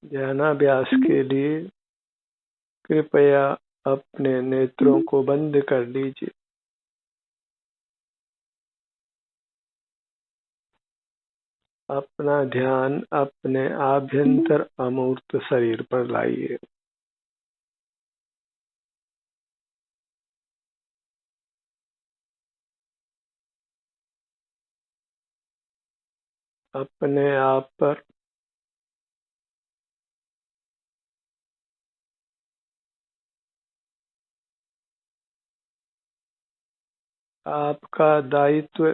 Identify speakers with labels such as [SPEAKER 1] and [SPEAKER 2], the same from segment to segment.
[SPEAKER 1] ध्यानाभ्यास के लिए कृपया अपने नेत्रों को बंद कर लीजिए। अपना ध्यान अपने आभ्यंतर अमूर्त शरीर पर लाइए। अपने आप पर आपका दायित्व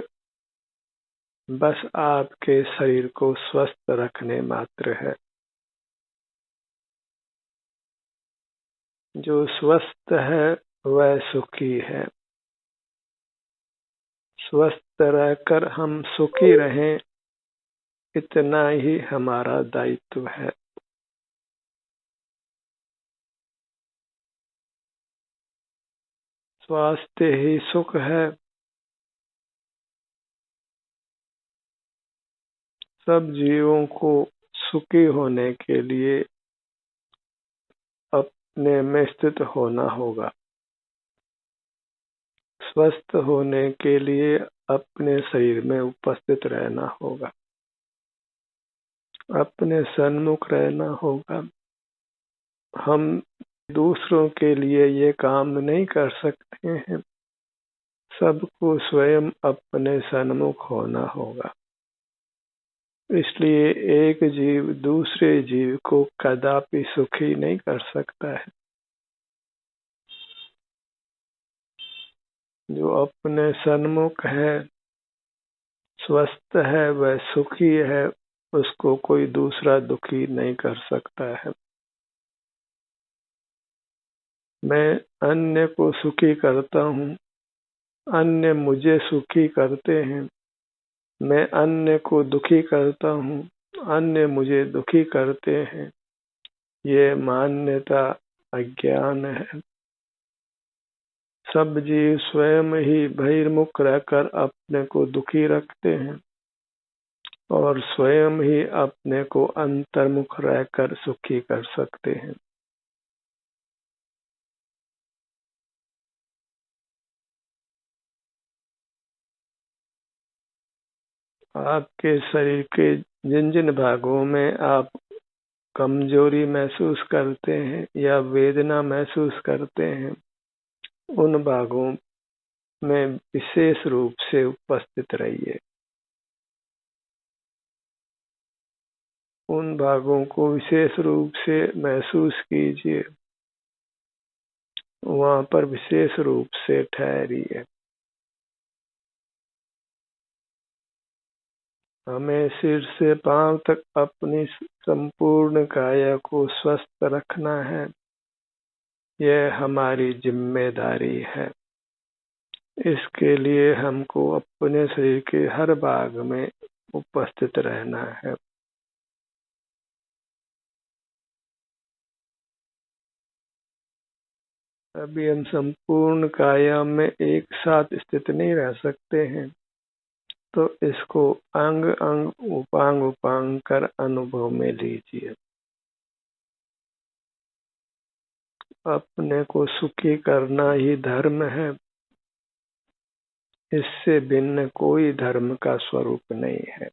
[SPEAKER 1] बस आपके शरीर को स्वस्थ रखने मात्र है। जो स्वस्थ है वह सुखी है। स्वस्थ रहकर हम सुखी रहें, इतना ही हमारा दायित्व है। स्वास्थ्य ही सुख है। सब जीवों को सुखी होने के लिए अपने में स्थित होना होगा। स्वस्थ होने के लिए अपने शरीर में उपस्थित रहना होगा, अपने सन्मुख रहना होगा। हम दूसरों के लिए ये काम नहीं कर सकते हैं। सबको स्वयं अपने सन्मुख होना होगा। इसलिए एक जीव दूसरे जीव को कदापि सुखी नहीं कर सकता है। जो अपने सन्मुख है, स्वस्थ है, वह सुखी है। उसको कोई दूसरा दुखी नहीं कर सकता है। मैं अन्य को सुखी करता हूँ, अन्य मुझे सुखी करते हैं। मैं अन्य को दुखी करता हूँ, अन्य मुझे दुखी करते हैं। ये मान्यता अज्ञान है। सब जीव स्वयं ही बहिर्मुख रहकर अपने को दुखी रखते हैं और स्वयं ही अपने को अंतर्मुख रहकर सुखी कर सकते हैं। आपके शरीर के जिन जिन भागों में आप कमजोरी महसूस करते हैं या वेदना महसूस करते हैं, उन भागों में विशेष रूप से उपस्थित रहिए। उन भागों को विशेष रूप से महसूस कीजिए। वहां पर विशेष रूप से ठहरिए। हमें सिर से पांव तक अपनी संपूर्ण काया को स्वस्थ रखना है। यह हमारी जिम्मेदारी है। इसके लिए हमको अपने शरीर के हर भाग में उपस्थित रहना है। अभी हम संपूर्ण काया में एक साथ स्थित नहीं रह सकते हैं, तो इसको अंग अंग उपांग उपांग कर अनुभव में लीजिए। अपने को सुखी करना ही धर्म है। इससे भिन्न कोई धर्म का स्वरूप नहीं है।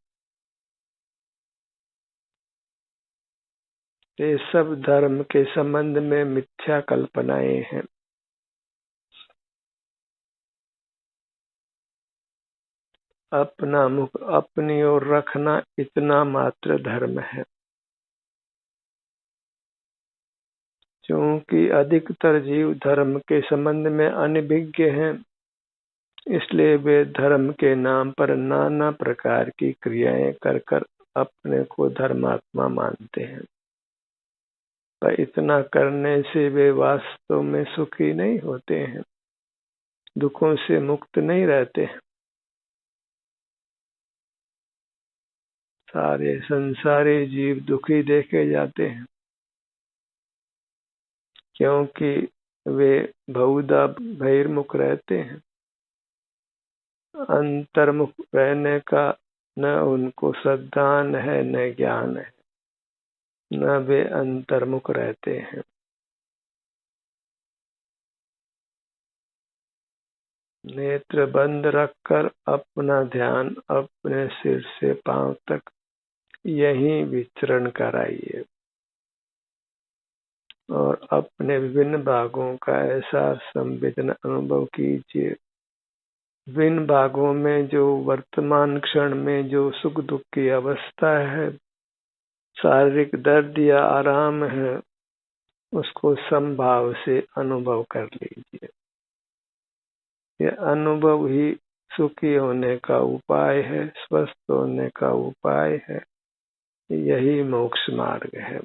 [SPEAKER 1] ये सब धर्म के संबंध में मिथ्या कल्पनाएं हैं। अपना मुख अपनी ओर रखना इतना मात्र धर्म है। क्योंकि अधिकतर जीव धर्म के संबंध में अनभिज्ञ हैं, इसलिए वे धर्म के नाम पर नाना प्रकार की क्रियाएं कर कर अपने को धर्मात्मा मानते हैं। पर इतना करने से वे वास्तव में सुखी नहीं होते हैं, दुखों से मुक्त नहीं रहते हैं। सारे संसारी जीव दुखी देखे जाते हैं, क्योंकि वे बहुधा बहिर्मुख रहते हैं। अंतर्मुख रहने का न उनको श्रद्धान है न ज्ञान है। न वे अंतर्मुख रहते हैं। नेत्र बंद रखकर अपना ध्यान अपने सिर से पांव तक यहीं विचरण कराइए और अपने विभिन्न भागों का ऐसा संवेदना अनुभव कीजिए। विभिन्न भागों में जो वर्तमान क्षण में जो सुख दुख की अवस्था है, शारीरिक दर्द या आराम है, उसको समभाव से अनुभव कर लीजिए। यह अनुभव ही सुखी होने का उपाय है, स्वस्थ होने का उपाय है। यही मोक्ष मार्ग है।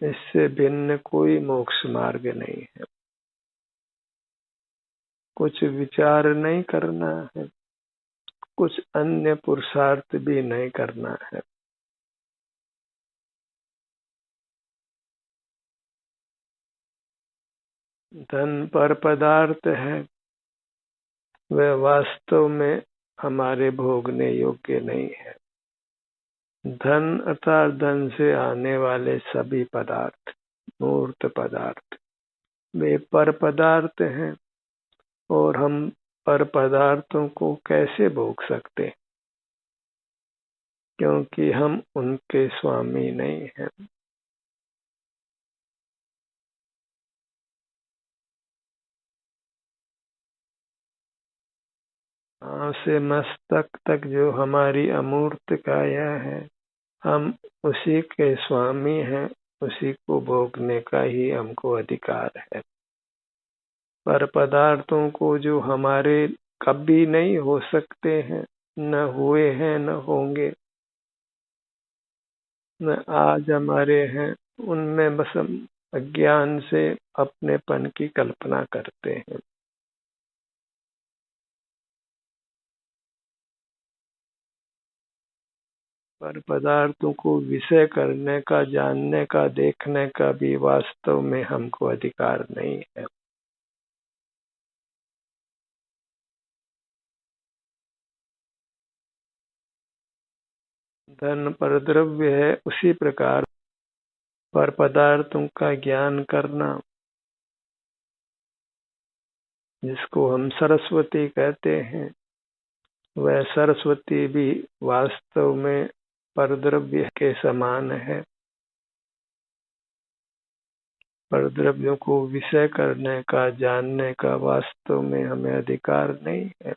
[SPEAKER 1] इससे भिन्न कोई मोक्ष मार्ग नहीं है। कुछ विचार नहीं करना है, कुछ अन्य पुरुषार्थ भी नहीं करना है। धन पर पदार्थ है, वह वास्तव में हमारे भोगने योग्य नहीं है। धन अर्थात धन से आने वाले सभी पदार्थ मूर्त पदार्थ वे पर पदार्थ हैं और हम पर पदार्थों को कैसे भोग सकते, क्योंकि हम उनके स्वामी नहीं हैं। पांव से मस्तक तक जो हमारी अमूर्त काया है, हम उसी के स्वामी हैं। उसी को भोगने का ही हमको अधिकार है। पर पदार्थों को जो हमारे कभी नहीं हो सकते हैं, न हुए हैं, न होंगे, न आज हमारे हैं, उनमें बस हम अज्ञान से अपनेपन की कल्पना करते हैं। पर पदार्थों को विषय करने का, जानने का, देखने का भी वास्तव में हमको अधिकार नहीं है। धन पर द्रव्य है, उसी प्रकार पर पदार्थों का ज्ञान करना, जिसको हम सरस्वती कहते हैं, वह सरस्वती भी वास्तव में परद्रव्य के समान है। परद्रव्यों को विषय करने का, जानने का वास्तव में हमें अधिकार नहीं है।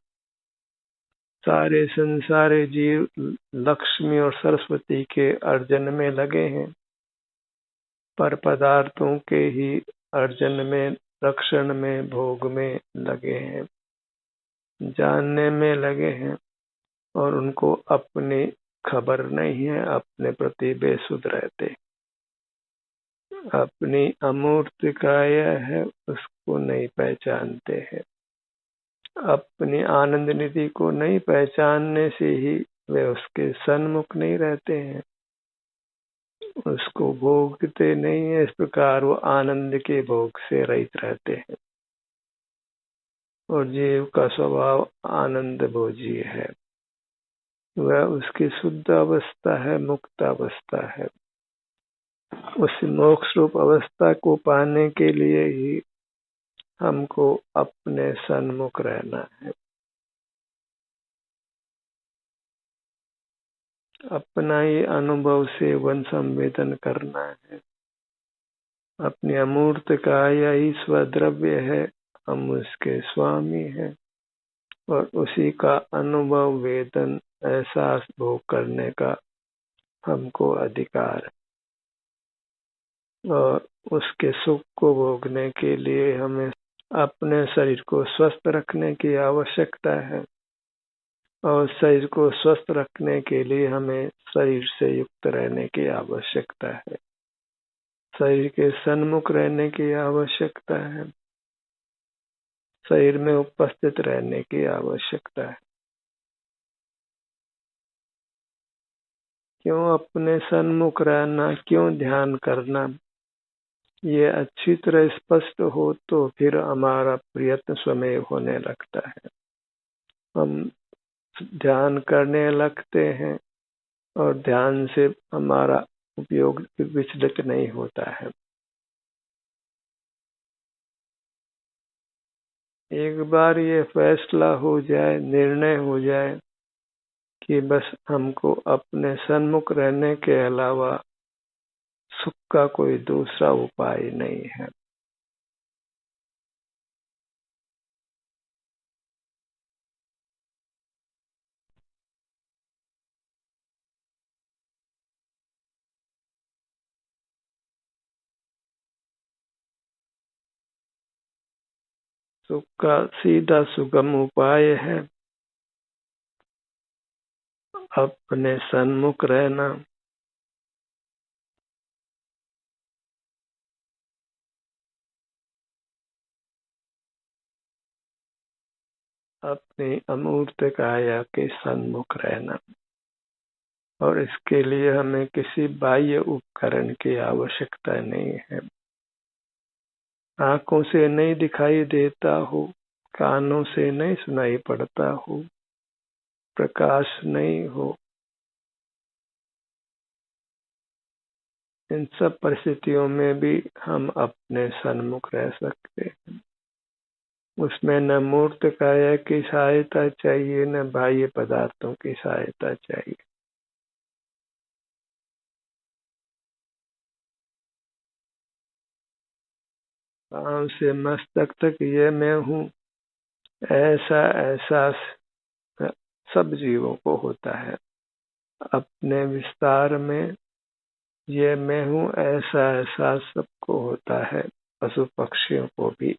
[SPEAKER 1] सारे संसारी जीव लक्ष्मी और सरस्वती के अर्जन में लगे हैं, पर पदार्थों के ही अर्जन में, रक्षण में, भोग में लगे हैं, जानने में लगे हैं, और उनको अपनी खबर नहीं है, अपने प्रति बेसुध रहते। अपनी अमूर्त काया है, उसको नहीं पहचानते हैं। अपनी आनंद निधि को नहीं पहचानने से ही वे उसके सन्मुख नहीं रहते हैं, उसको भोगते नहीं है। इस प्रकार वो आनंद के भोग से रहित रहते हैं। और जीव का स्वभाव आनंद भोजी है, वह उसकी शुद्ध अवस्था है, मुक्त अवस्था है। उस मोक्ष रूप अवस्था को पाने के लिए ही हमको अपने सन्मुख रहना है, अपना ही अनुभव से वन संवेदन करना है। अपनी अमूर्त काया ही स्वद्रव्य है, हम उसके स्वामी हैं, और उसी का अनुभव, वेदन, एहसास, भोग करने का हमको अधिकार है। और उसके सुख को भोगने के लिए हमें अपने शरीर को स्वस्थ रखने की आवश्यकता है, और शरीर को स्वस्थ रखने के लिए हमें शरीर से युक्त रहने की आवश्यकता है, शरीर के सन्मुख रहने की आवश्यकता है, शरीर में उपस्थित रहने की आवश्यकता है। क्यों अपने सन्मुख रहना, क्यों ध्यान करना, ये अच्छी तरह स्पष्ट हो तो फिर हमारा प्रयत्न स्वमेव होने लगता है। हम ध्यान करने लगते हैं और ध्यान से हमारा उपयोग विचलित नहीं होता है। एक बार ये फैसला हो जाए, निर्णय हो जाए कि बस हमको अपने सन्मुख रहने के अलावा सुख का कोई दूसरा उपाय नहीं है, सुख का सीधा सुगम उपाय है अपने सन्मुख रहना, अपनी अमूर्त काया के सन्मुख रहना। और इसके लिए हमें किसी बाह्य उपकरण की आवश्यकता नहीं है। आंखों से नहीं दिखाई देता हो, कानों से नहीं सुनाई पड़ता हो, प्रकाश नहीं हो, इन सब परिस्थितियों में भी हम अपने सन्मुख रह सकते हैं। उसमें न मूर्त काया की सहायता चाहिए, न बाह्य पदार्थों की सहायता चाहिए। पांव से मस्तक तक ये मैं हूँ, ऐसा एहसास सब जीवों को होता है। अपने विस्तार में ये मैं हूँ ऐसा एहसास सबको होता है, पशु पक्षियों को भी।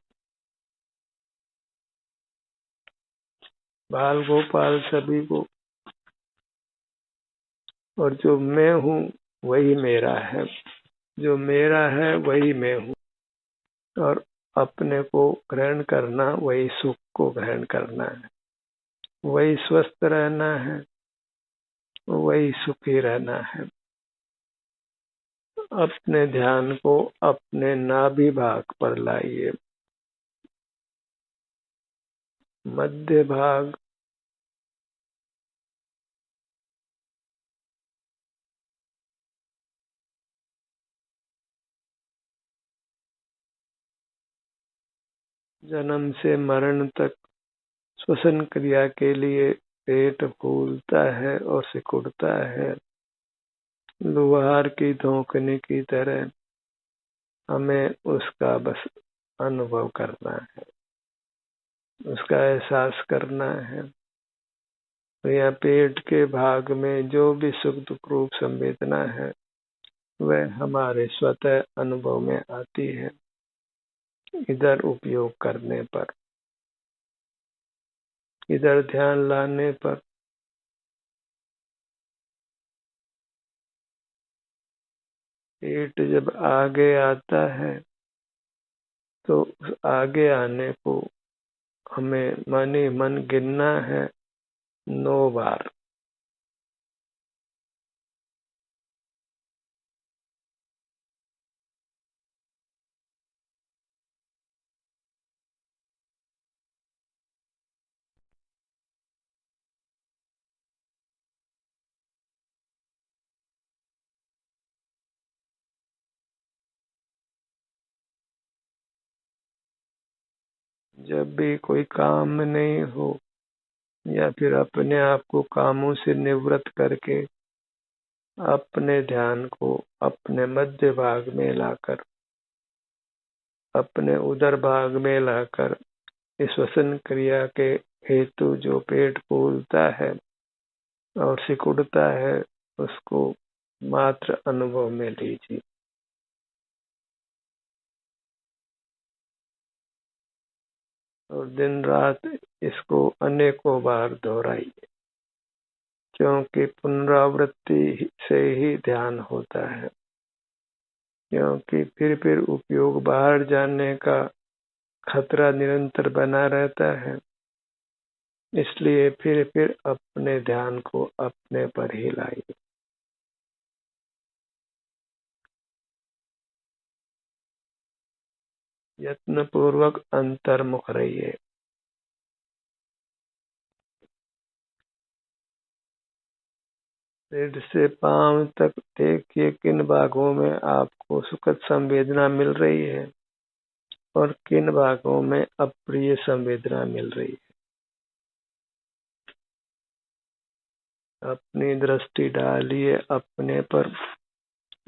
[SPEAKER 1] बाल गोपाल सभी को। और जो मैं हूँ वही मेरा है, जो मेरा है वही मैं हूँ। और अपने को ग्रहण करना वही सुख को ग्रहण करना है, वही स्वस्थ रहना है, वही सुखी रहना है। अपने ध्यान को अपने नाभि भाग पर लाइए, मध्य भाग, जन्म से मरण तक श्वसन क्रिया के लिए पेट फूलता है और सिकुड़ता है। लुहार की धोखने की तरह हमें उसका बस अनुभव करना है, उसका एहसास करना है। तो यह पेट के भाग में जो भी सुख दुख रूप संवेदना है वह हमारे स्वतः अनुभव में आती है। इधर उपयोग करने पर, इधर ध्यान लाने पर पेट जब आगे आता है तो उस आगे आने को हमें मन ही मन गिनना है 9 बार। जब भी कोई काम नहीं हो या फिर अपने आप को कामों से निवृत्त करके अपने ध्यान को अपने मध्य भाग में लाकर, अपने उदर भाग में लाकर इस श्वसन क्रिया के हेतु जो पेट फूलता है और सिकुड़ता है उसको मात्र अनुभव में लीजिए। और दिन रात इसको अनेकों बार दोहराइए, क्योंकि पुनरावृत्ति से ही ध्यान होता है। क्योंकि फिर उपयोग बाहर जाने का खतरा निरंतर बना रहता है, इसलिए फिर अपने ध्यान को अपने पर ही लाइए। यत्न पूर्वक अंतर्मुख रहिए। सिर से पांव तक देखिए किन भागों में आपको सुखद संवेदना मिल रही है और किन भागों में अप्रिय संवेदना मिल रही है। अपनी दृष्टि डालिए अपने पर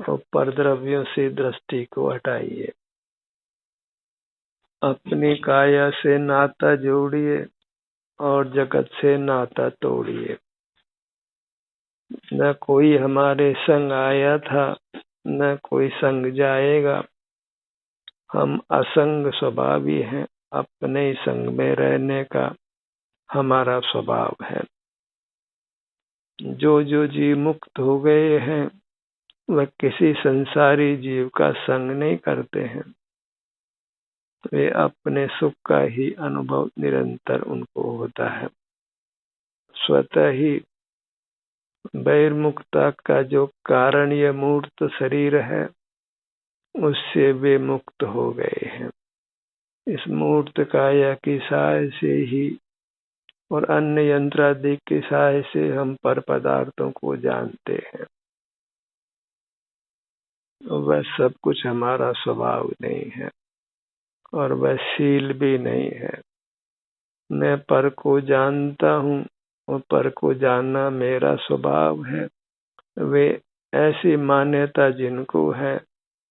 [SPEAKER 1] और परद्रव्यों से दृष्टि को हटाइए। अपनी काया से नाता जोड़िए और जगत से नाता तोड़िए। न कोई हमारे संग आया था न कोई संग जाएगा। हम असंग स्वभावी हैं। अपने ही संग में रहने का हमारा स्वभाव है। जो जो जीव मुक्त हो गए हैं वह किसी संसारी जीव का संग नहीं करते हैं। वे अपने सुख का ही अनुभव निरंतर उनको होता है। स्वतः ही बहिर्मुखता का जो कारणीय मूर्त शरीर है उससे वे मुक्त हो गए हैं। इस मूर्त काया की सहाय से ही और अन्य यंत्रादि की सहाय से हम पर पदार्थों को जानते हैं। वह सब कुछ हमारा स्वभाव नहीं है और वह शील भी नहीं है। मैं पर को जानता हूँ और पर को जानना मेरा स्वभाव है। वे ऐसी मान्यता जिनको है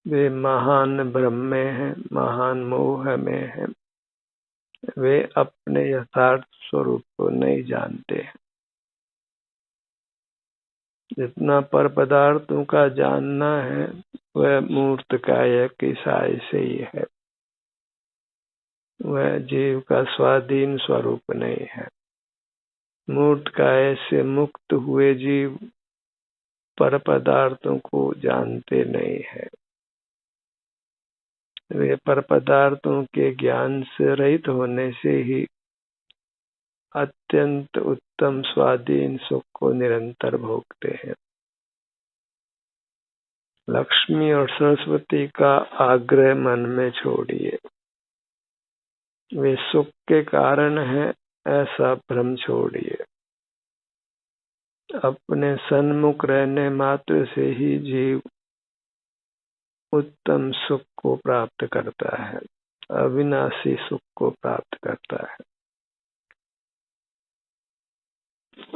[SPEAKER 1] वे महान भ्रम में है, महान मोह में है। वे अपने यथार्थ स्वरूप को नहीं जानते हैं। जितना पर पदार्थों का जानना है वह मूर्त काया की सहाय से ही है। वह जीव का स्वाधीन स्वरूप नहीं है। मूर्त काया से मुक्त हुए जीव पर पदार्थों को जानते नहीं है। वे पर पदार्थों के ज्ञान से रहित होने से ही अत्यंत उत्तम स्वाधीन सुख को निरंतर भोगते हैं। लक्ष्मी और सरस्वती का आग्रह मन में छोड़िए। वे सुख के कारण हैं ऐसा भ्रम छोड़िए। अपने सन्मुख रहने मात्र से ही जीव उत्तम सुख को प्राप्त करता है, अविनाशी सुख को प्राप्त करता है।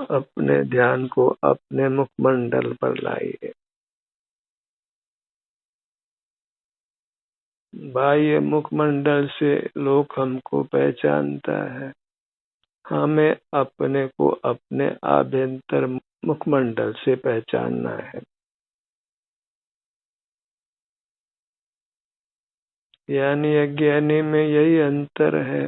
[SPEAKER 1] अपने ध्यान को अपने मुखमंडल पर लाइए। बाह्य मुखमंडल से लोग हमको पहचानता है। हमें अपने को अपने आभ्यंतर मुखमंडल से पहचानना है। यानी अज्ञानी में यही अंतर है।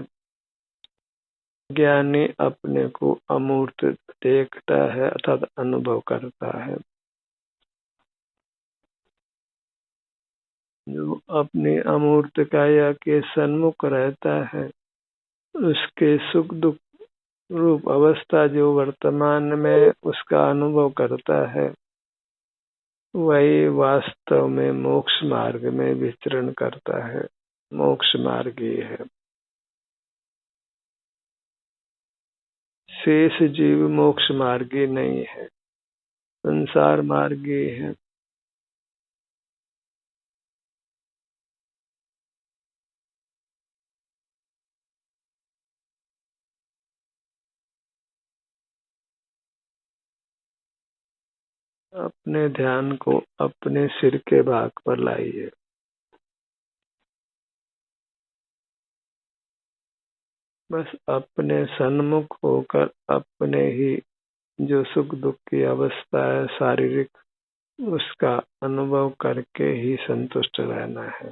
[SPEAKER 1] ज्ञानी अपने को अमूर्त देखता है अर्थात अनुभव करता है। जो अपनी अमूर्त काया के सन्मुख रहता है उसके सुख दुख रूप अवस्था जो वर्तमान में उसका अनुभव करता है वही वास्तव में मोक्ष मार्ग में विचरण करता है, मोक्ष मार्गी है। शेष जीव मोक्ष मार्गी नहीं है, संसार मार्गी है। अपने ध्यान को अपने सिर के भाग पर लाइए। बस अपने सन्मुख होकर अपने ही जो सुख दुख की अवस्था है शारीरिक उसका अनुभव करके ही संतुष्ट रहना है।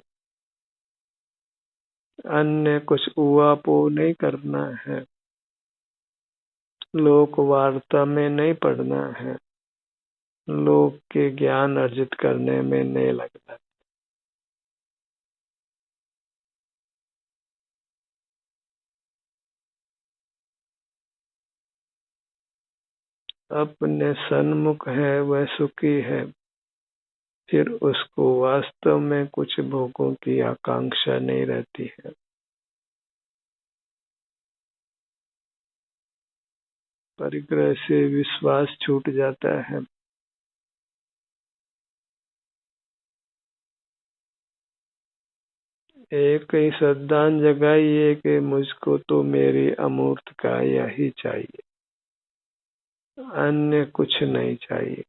[SPEAKER 1] अन्य कुछ उवापो नहीं करना है, लोक वार्ता में नहीं पढ़ना है, लोक के ज्ञान अर्जित करने में नहीं लगना। अपने सन्मुख है वह सुखी है, फिर उसको वास्तव में कुछ भोगों की आकांक्षा नहीं रहती है। परिग्रह से विश्वास छूट जाता है। एक ही श्रद्धांजलि जगाइए कि मुझको तो मेरी अमूर्त काया ही चाहिए, अन्य कुछ नहीं चाहिए।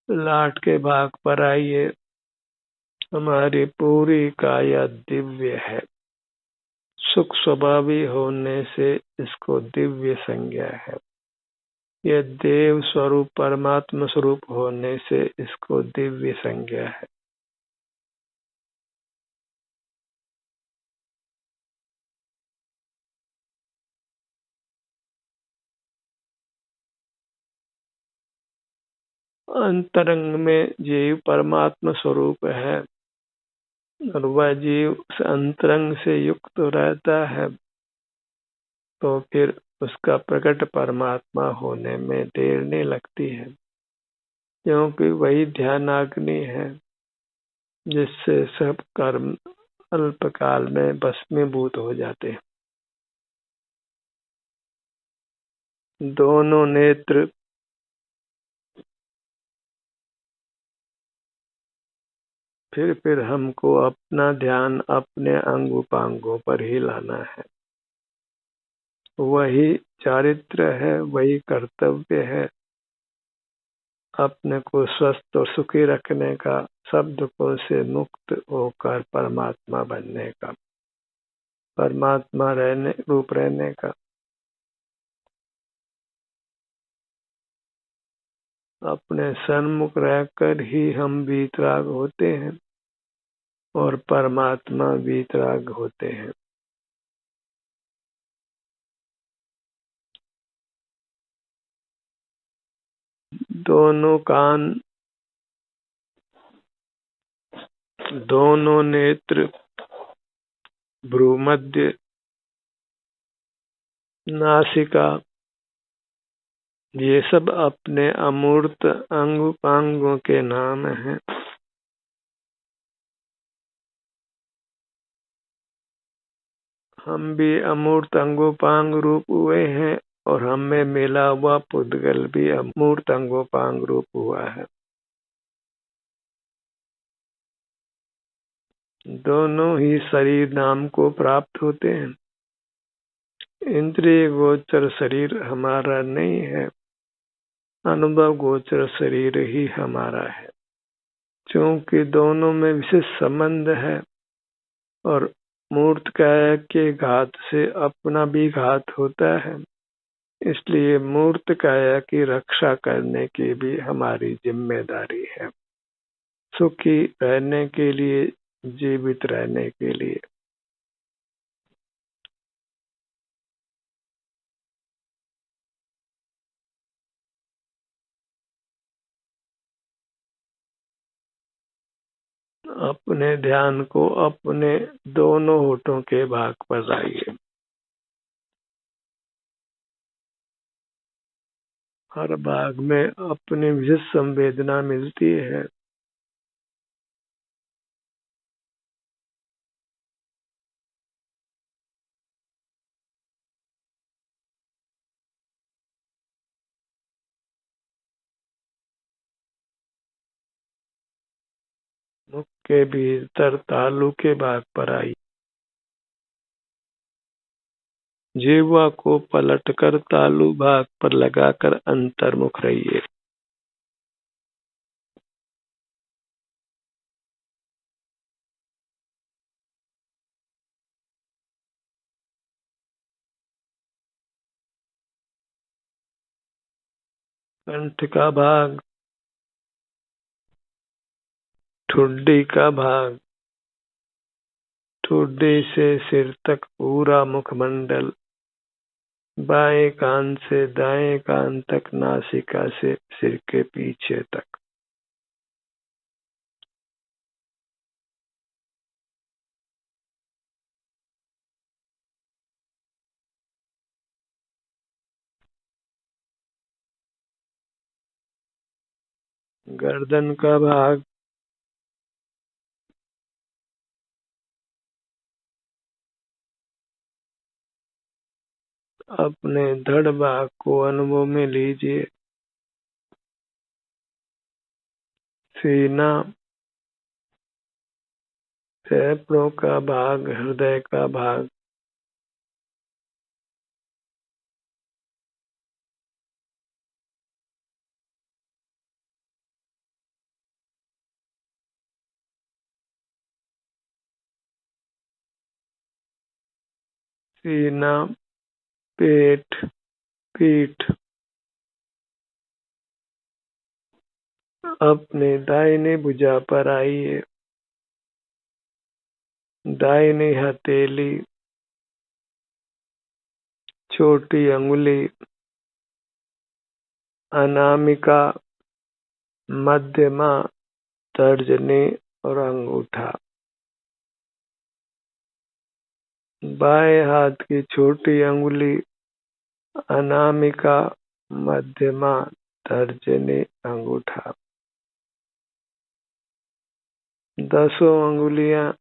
[SPEAKER 1] लाट के भाग पर आइए। हमारी पूरी काया दिव्य है। सुख स्वभावी होने से इसको दिव्य संज्ञा है। यह देव स्वरूप परमात्मा स्वरूप होने से इसको दिव्य संज्ञा है। अंतरंग में जीव परमात्मा स्वरूप है और वह जीव उस अंतरंग से युक्त रहता है, तो फिर उसका प्रकट परमात्मा होने में देर नहीं लगती है, क्योंकि वही ध्यानाग्नि है जिससे सब कर्म अल्पकाल में भस्मीभूत हो जाते हैं। दोनों नेत्र फिर हमको अपना ध्यान अपने अंग उपांगों पर ही लाना है। वही चारित्र है, वही कर्तव्य है अपने को स्वस्थ और सुखी रखने का, सब दुखों से मुक्त होकर परमात्मा बनने का, परमात्मा रहने रूप रहने का। अपने सन्मुख रहकर ही हम वीतराग होते हैं और परमात्मा वीतराग होते हैं। दोनों कान, दोनों नेत्र, भ्रूमध्य, नासिका, ये सब अपने अमूर्त अंग उपांगों के नाम हैं। हम भी अमूर्त अंगोपांग रूप हुए हैं और हम में मिला हुआ पुद्गल भी अमूर्त अंगोपांग रूप हुआ है। दोनों ही शरीर नाम को प्राप्त होते हैं। इंद्रिय गोचर शरीर हमारा नहीं है, अनुभव गोचर शरीर ही हमारा है। क्योंकि दोनों में विशेष संबंध है और मूर्त काया के घात से अपना भी घात होता है, इसलिए मूर्त काया की रक्षा करने की भी हमारी जिम्मेदारी है, सुखी रहने के लिए, जीवित रहने के लिए। अपने ध्यान को अपने दोनों होठों के भाग पर लाइए। हर भाग में अपनी विशेष संवेदना मिलती है। मुख के भीतर तालू के भाग पर आई। जिह्वा को पलटकर तालु भाग पर लगाकर अंतर्मुख रहिए। कंठ का भाग, ठुड्डी का भाग, ठुड्डी से सिर तक पूरा मुखमंडल, बाएं कान से दाएं कान तक, नासिका से सिर के पीछे तक। गर्दन का भाग, अपने धड़ भाग को अनुभव में लीजिए। सीना फेफड़ों का भाग, हृदय का भाग। सीना, पेट, पीठ। अपने दाहिने भुजा पर आइए। दाहिनी हथेली, छोटी अंगुली, अनामिका, मध्यमा, तर्जनी और अंगूठा। बाएं हाथ की छोटी अंगुली, अनामिका, मध्यमा, तर्जनी, अंगूठा। 10 अंगुलियां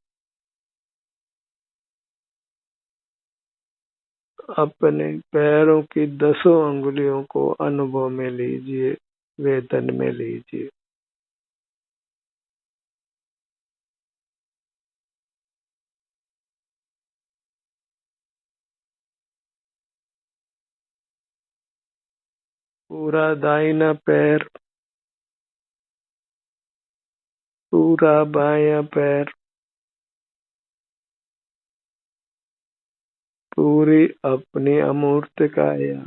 [SPEAKER 1] अपने पैरों की 10 अंगुलियों को अनुभव में लीजिए, वेदन में लीजिए। पूरा दाहिना पैर, पूरा बायां पैर, पूरी अपनी अमूर्त काया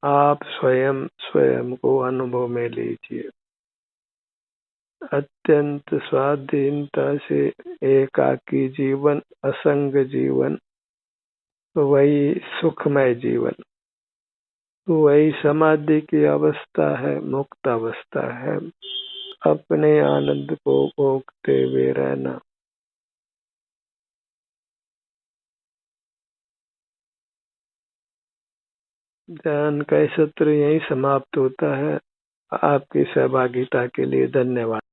[SPEAKER 1] आप स्वयं स्वयं को अनुभव में लीजिए। अत्यंत स्वाधीनता से एकाकी जीवन, असंग जीवन, वही सुखमय जीवन, वही समाधि की अवस्था है, मुक्त अवस्था है। अपने आनंद को भोगते हुए रहना। ध्यान का सत्र यही समाप्त होता है। आपकी सहभागिता के लिए धन्यवाद।